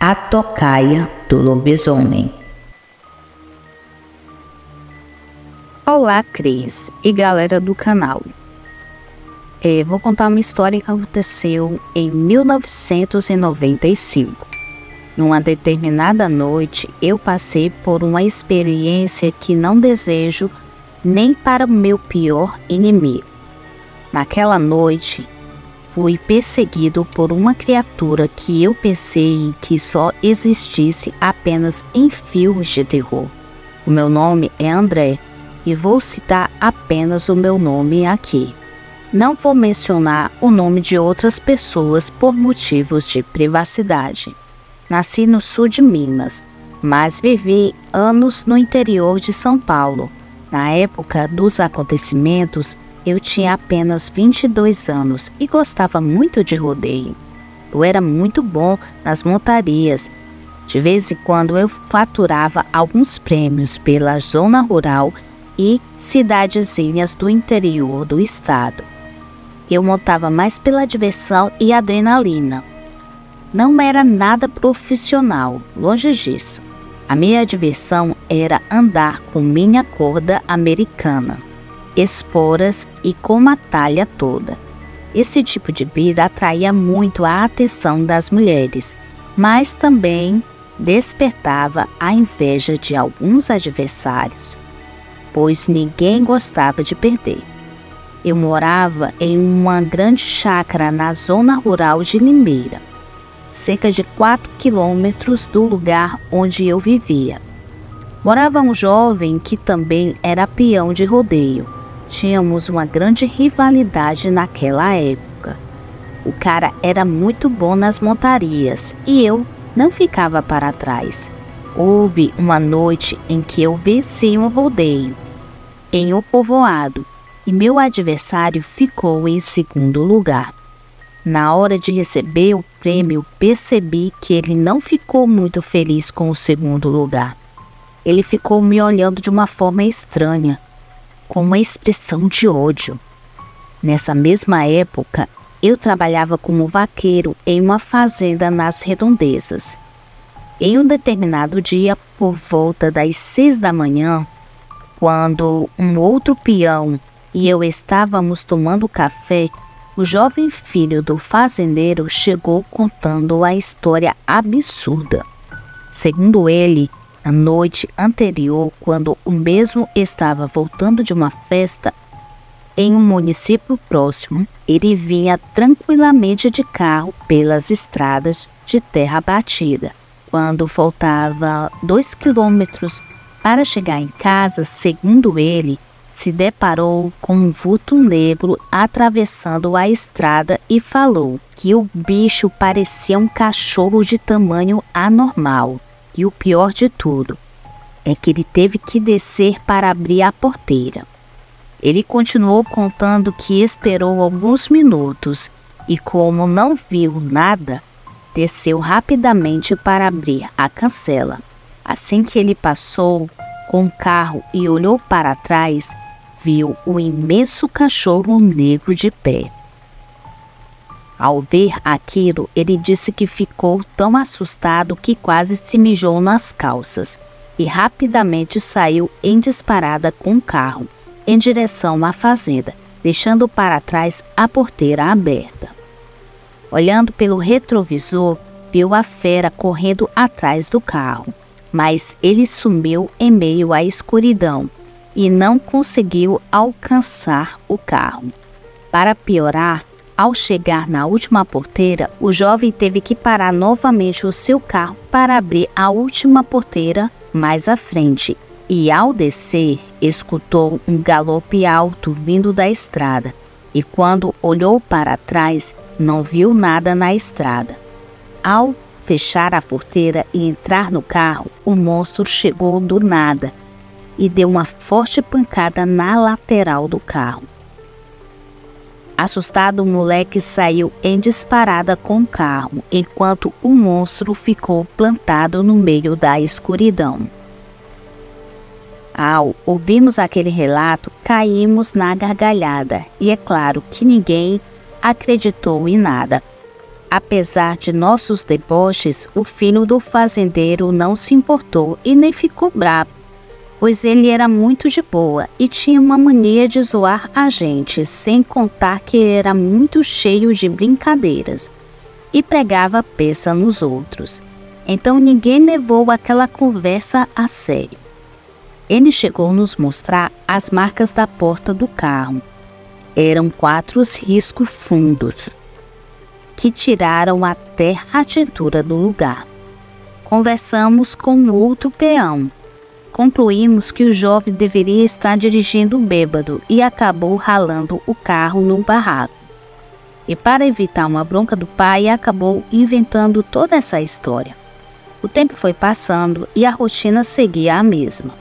A tocaia do lobisomem. Olá, Cris e galera do canal. Vou contar uma história que aconteceu em 1995. Numa determinada noite, eu passei por uma experiência que não desejo nem para o meu pior inimigo. Naquela noite, fui perseguido por uma criatura que eu pensei que só existisse apenas em filmes de terror. O meu nome é André e vou citar apenas o meu nome aqui. Não vou mencionar o nome de outras pessoas por motivos de privacidade. Nasci no sul de Minas, mas vivi anos no interior de São Paulo. Na época dos acontecimentos, eu tinha apenas 22 anos e gostava muito de rodeio. Eu era muito bom nas montarias. De vez em quando eu faturava alguns prêmios pela zona rural e cidadezinhas do interior do estado. Eu montava mais pela diversão e adrenalina. Não era nada profissional, longe disso. A minha diversão era andar com minha corda americana, esporas e com uma talha toda. Esse tipo de vida atraía muito a atenção das mulheres, mas também despertava a inveja de alguns adversários, pois ninguém gostava de perder. Eu morava em uma grande chácara na zona rural de Limeira, cerca de 4 quilômetros do lugar onde eu vivia. Morava um jovem que também era peão de rodeio. Tínhamos uma grande rivalidade naquela época. O cara era muito bom nas montarias e eu não ficava para trás. Houve uma noite em que eu venci um rodeio em um povoado e meu adversário ficou em segundo lugar. Na hora de receber o prêmio, percebi que ele não ficou muito feliz com o segundo lugar. Ele ficou me olhando de uma forma estranha, com uma expressão de ódio. Nessa mesma época, eu trabalhava como vaqueiro em uma fazenda nas redondezas. Em um determinado dia, por volta das 6 da manhã, quando um outro peão e eu estávamos tomando café, o jovem filho do fazendeiro chegou contando a história absurda. Segundo ele, na noite anterior, quando o mesmo estava voltando de uma festa em um município próximo, ele vinha tranquilamente de carro pelas estradas de terra batida. Quando faltava 2 quilômetros para chegar em casa, segundo ele, se deparou com um vulto negro atravessando a estrada e falou que o bicho parecia um cachorro de tamanho anormal. E o pior de tudo é que ele teve que descer para abrir a porteira. Ele continuou contando que esperou alguns minutos e, como não viu nada, desceu rapidamente para abrir a cancela. Assim que ele passou com o carro e olhou para trás, viu um imenso cachorro negro de pé. Ao ver aquilo, ele disse que ficou tão assustado que quase se mijou nas calças e rapidamente saiu em disparada com o carro em direção à fazenda, deixando para trás a porteira aberta. Olhando pelo retrovisor, viu a fera correndo atrás do carro, mas ele sumiu em meio à escuridão e não conseguiu alcançar o carro. Para piorar, ao chegar na última porteira, o jovem teve que parar novamente o seu carro para abrir a última porteira mais à frente. E ao descer, escutou um galope alto vindo da estrada. E quando olhou para trás, não viu nada na estrada. Ao fechar a porteira e entrar no carro, o monstro chegou do nada e deu uma forte pancada na lateral do carro. Assustado, o moleque saiu em disparada com o carro, enquanto o monstro ficou plantado no meio da escuridão. Ao ouvirmos aquele relato, caímos na gargalhada, e é claro que ninguém acreditou em nada. Apesar de nossos deboches, o filho do fazendeiro não se importou e nem ficou bravo, pois ele era muito de boa e tinha uma mania de zoar a gente, sem contar que era muito cheio de brincadeiras e pregava peça nos outros. Então ninguém levou aquela conversa a sério. Ele chegou a nos mostrar as marcas da porta do carro. Eram 4 riscos fundos, que tiraram até a tintura do lugar. Conversamos com outro peão. Concluímos que o jovem deveria estar dirigindo bêbado e acabou ralando o carro no barraco. E para evitar uma bronca do pai, acabou inventando toda essa história. O tempo foi passando e a rotina seguia a mesma.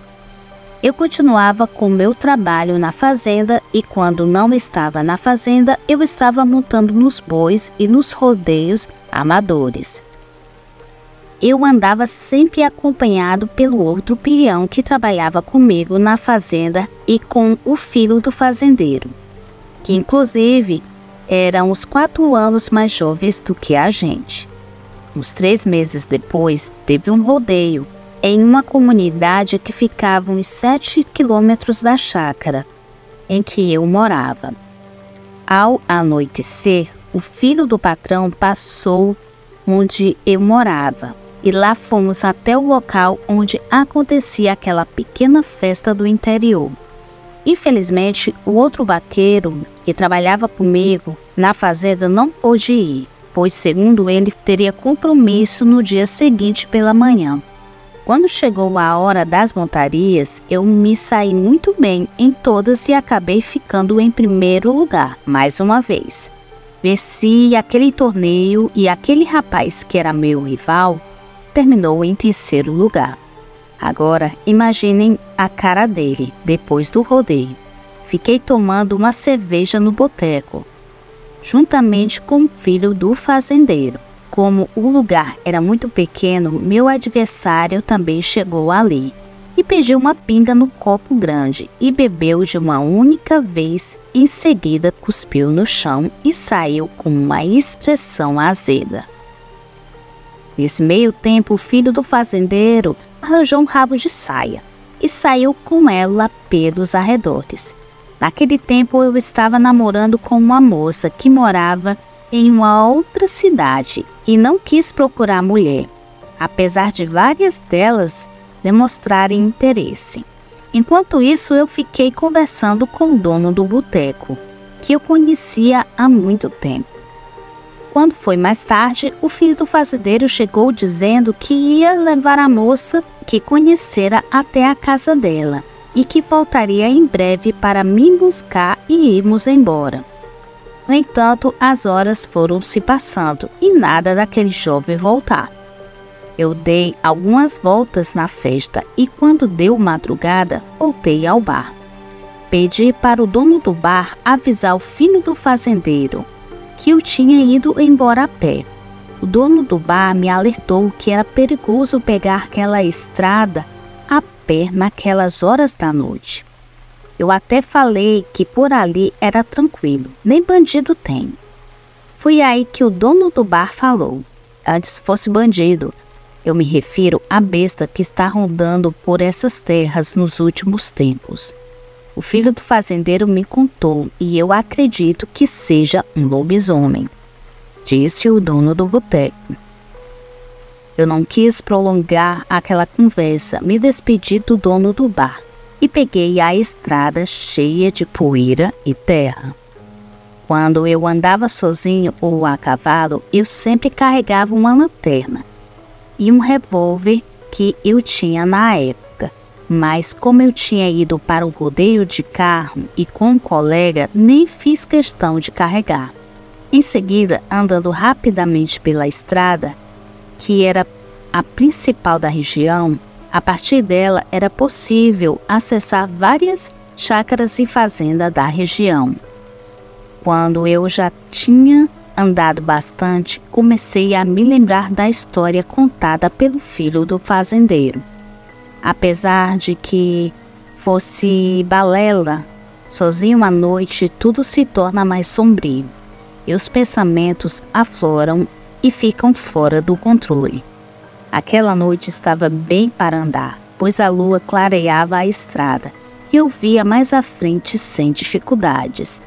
Eu continuava com meu trabalho na fazenda e quando não estava na fazenda, eu estava montando nos bois e nos rodeios amadores. Eu andava sempre acompanhado pelo outro peão que trabalhava comigo na fazenda e com o filho do fazendeiro, que inclusive eram uns 4 anos mais jovens do que a gente. Uns 3 meses depois, teve um rodeio em uma comunidade que ficava uns 7 quilômetros da chácara em que eu morava. Ao anoitecer, o filho do patrão passou onde eu morava e lá fomos até o local onde acontecia aquela pequena festa do interior. Infelizmente, o outro vaqueiro que trabalhava comigo na fazenda não pôde ir, pois, segundo ele, teria compromisso no dia seguinte pela manhã. Quando chegou a hora das montarias, eu me saí muito bem em todas e acabei ficando em primeiro lugar, mais uma vez. Venci aquele torneio e aquele rapaz que era meu rival terminou em terceiro lugar. Agora, imaginem a cara dele depois do rodeio. Fiquei tomando uma cerveja no boteco, juntamente com o filho do fazendeiro. Como o lugar era muito pequeno, meu adversário também chegou ali e pediu uma pinga no copo grande e bebeu de uma única vez. Em seguida, cuspiu no chão e saiu com uma expressão azeda. Nesse meio tempo, o filho do fazendeiro arranjou um rabo de saia e saiu com ela pelos arredores. Naquele tempo, eu estava namorando com uma moça que morava em uma outra cidade e não quis procurar mulher, apesar de várias delas demonstrarem interesse. Enquanto isso, eu fiquei conversando com o dono do boteco, que eu conhecia há muito tempo. Quando foi mais tarde, o filho do fazendeiro chegou dizendo que ia levar a moça que conhecera até a casa dela e que voltaria em breve para me buscar e irmos embora. No entanto, as horas foram se passando e nada daquele jovem voltar. Eu dei algumas voltas na festa e quando deu madrugada, voltei ao bar. Pedi para o dono do bar avisar o filho do fazendeiro que eu tinha ido embora a pé. O dono do bar me alertou que era perigoso pegar aquela estrada a pé naquelas horas da noite. Eu até falei que por ali era tranquilo, nem bandido tem. Foi aí que o dono do bar falou: antes fosse bandido, eu me refiro à besta que está rondando por essas terras nos últimos tempos. O filho do fazendeiro me contou e eu acredito que seja um lobisomem, disse o dono do boteco. Eu não quis prolongar aquela conversa, me despedi do dono do bar e peguei a estrada cheia de poeira e terra. Quando eu andava sozinho ou a cavalo, eu sempre carregava uma lanterna e um revólver que eu tinha na época. Mas como eu tinha ido para o rodeio de carro e com um colega, nem fiz questão de carregar. Em seguida, andando rapidamente pela estrada, que era a principal da região, a partir dela era possível acessar várias chácaras e fazendas da região. Quando eu já tinha andado bastante, comecei a me lembrar da história contada pelo filho do fazendeiro. Apesar de que fosse balela, sozinho à noite tudo se torna mais sombrio e os pensamentos afloram e ficam fora do controle. Aquela noite estava bem para andar, pois a lua clareava a estrada e eu via mais à frente sem dificuldades.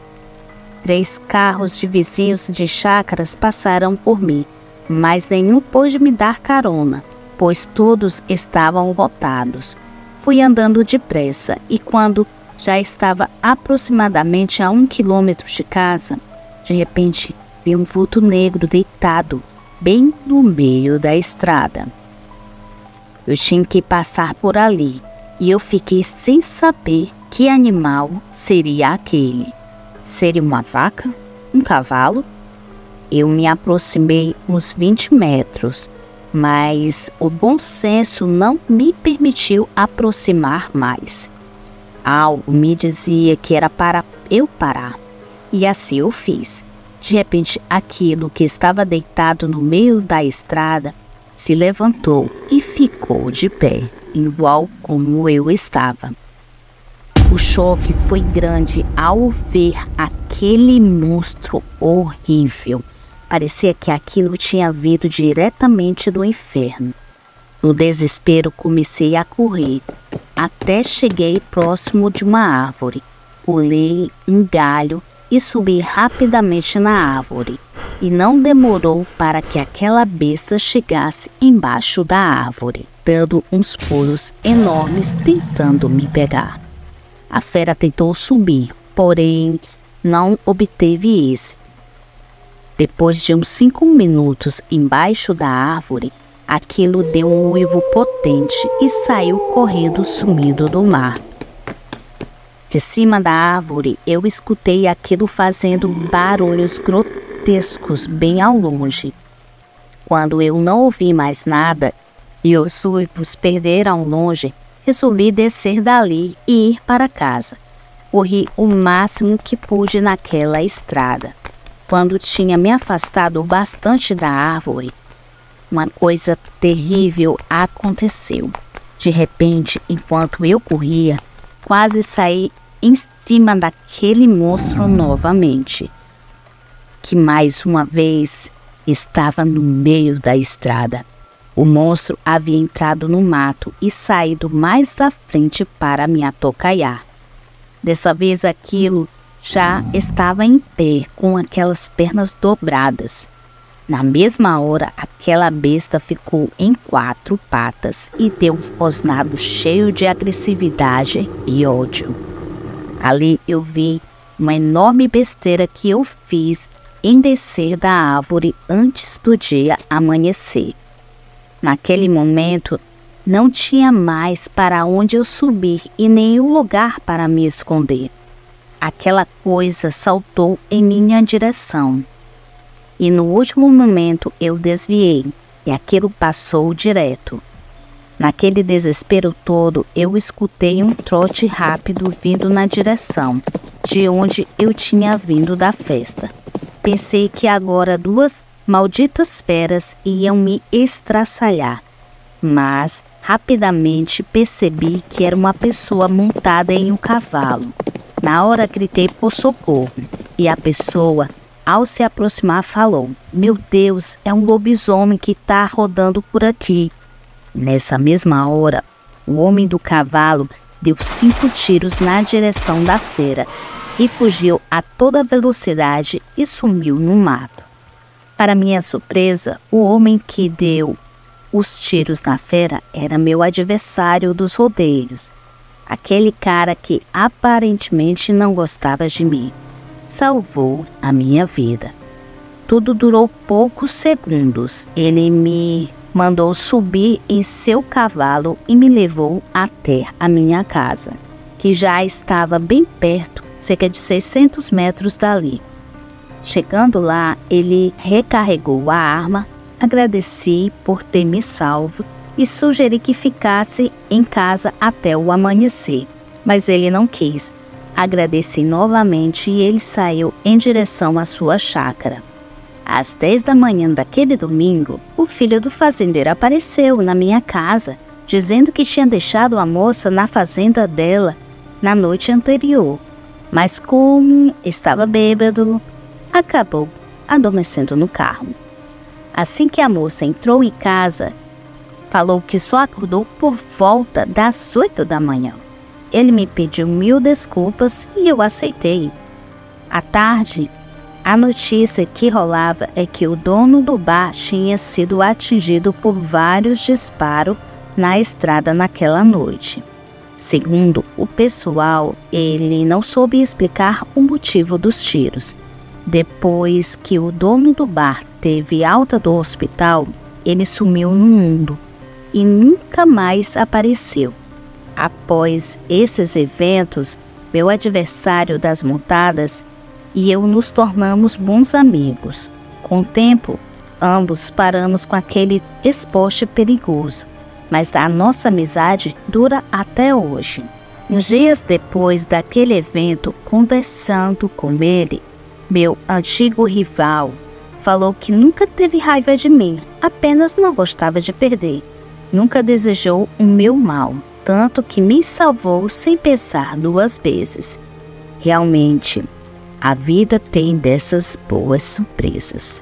3 carros de vizinhos de chácaras passaram por mim, mas nenhum pôde me dar carona, pois todos estavam lotados. Fui andando depressa e quando já estava aproximadamente a 1 quilômetro de casa, de repente vi um vulto negro deitado bem no meio da estrada. Eu tinha que passar por ali e eu fiquei sem saber que animal seria aquele. Seria uma vaca? Um cavalo? Eu me aproximei uns 20 metros, mas o bom senso não me permitiu aproximar mais. Algo me dizia que era para eu parar, e assim eu fiz. De repente, aquilo que estava deitado no meio da estrada se levantou e ficou de pé, igual como eu estava. O choque foi grande ao ver aquele monstro horrível. Parecia que aquilo tinha vindo diretamente do inferno. No desespero, comecei a correr, até cheguei próximo de uma árvore. Pulei um galho e subi rapidamente na árvore. E não demorou para que aquela besta chegasse embaixo da árvore, dando uns pulos enormes tentando me pegar. A fera tentou subir, porém não obteve êxito. Depois de uns 5 minutos embaixo da árvore, aquilo deu um uivo potente e saiu correndo sumido do mar. De cima da árvore, eu escutei aquilo fazendo barulhos grotescos bem ao longe. Quando eu não ouvi mais nada e os uivos perderam ao longe, resolvi descer dali e ir para casa. Corri o máximo que pude naquela estrada. Quando tinha me afastado bastante da árvore, uma coisa terrível aconteceu. De repente, enquanto eu corria, quase saí em cima daquele monstro novamente, que mais uma vez estava no meio da estrada. O monstro havia entrado no mato e saído mais à frente para me atocaiar. Dessa vez aquilo já estava em pé, com aquelas pernas dobradas. Na mesma hora, aquela besta ficou em 4 patas e deu um rosnado cheio de agressividade e ódio. Ali eu vi uma enorme besteira que eu fiz em descer da árvore antes do dia amanhecer. Naquele momento, não tinha mais para onde eu subir e nenhum lugar para me esconder. Aquela coisa saltou em minha direção. E no último momento eu desviei e aquilo passou direto. Naquele desespero todo, eu escutei um trote rápido vindo na direção de onde eu tinha vindo da festa. Pensei que agora 2 malditas feras iam me estraçalhar, mas rapidamente percebi que era uma pessoa montada em um cavalo. Na hora gritei por socorro e a pessoa, ao se aproximar, falou: "Meu Deus, é um lobisomem que está rodando por aqui." Nessa mesma hora, o homem do cavalo deu 5 tiros na direção da fera e fugiu a toda velocidade e sumiu no mato. Para minha surpresa, o homem que deu os tiros na fera era meu adversário dos rodeios, aquele cara que aparentemente não gostava de mim. Salvou a minha vida. Tudo durou poucos segundos. Ele me mandou subir em seu cavalo e me levou até a minha casa, que já estava bem perto, cerca de 600 metros dali. Chegando lá, ele recarregou a arma, agradeci por ter me salvo e sugeri que ficasse em casa até o amanhecer, mas ele não quis. Agradeci novamente e ele saiu em direção à sua chácara. Às 10 da manhã daquele domingo, o filho do fazendeiro apareceu na minha casa, dizendo que tinha deixado a moça na fazenda dela na noite anterior, mas como estava bêbado, acabou adormecendo no carro. Assim que a moça entrou em casa, falou que só acordou por volta das 8 da manhã. Ele me pediu 1000 desculpas e eu aceitei. À tarde, a notícia que rolava é que o dono do bar tinha sido atingido por vários disparos na estrada naquela noite. Segundo o pessoal, ele não soube explicar o motivo dos tiros. Depois que o dono do bar teve alta do hospital, ele sumiu no mundo e nunca mais apareceu. Após esses eventos, meu adversário das montadas e eu nos tornamos bons amigos. Com o tempo, ambos paramos com aquele esporte perigoso, mas a nossa amizade dura até hoje. Uns dias depois daquele evento, conversando com ele, meu antigo rival falou que nunca teve raiva de mim, apenas não gostava de perder. Nunca desejou o meu mal, tanto que me salvou sem pensar 2 vezes. Realmente, a vida tem dessas boas surpresas.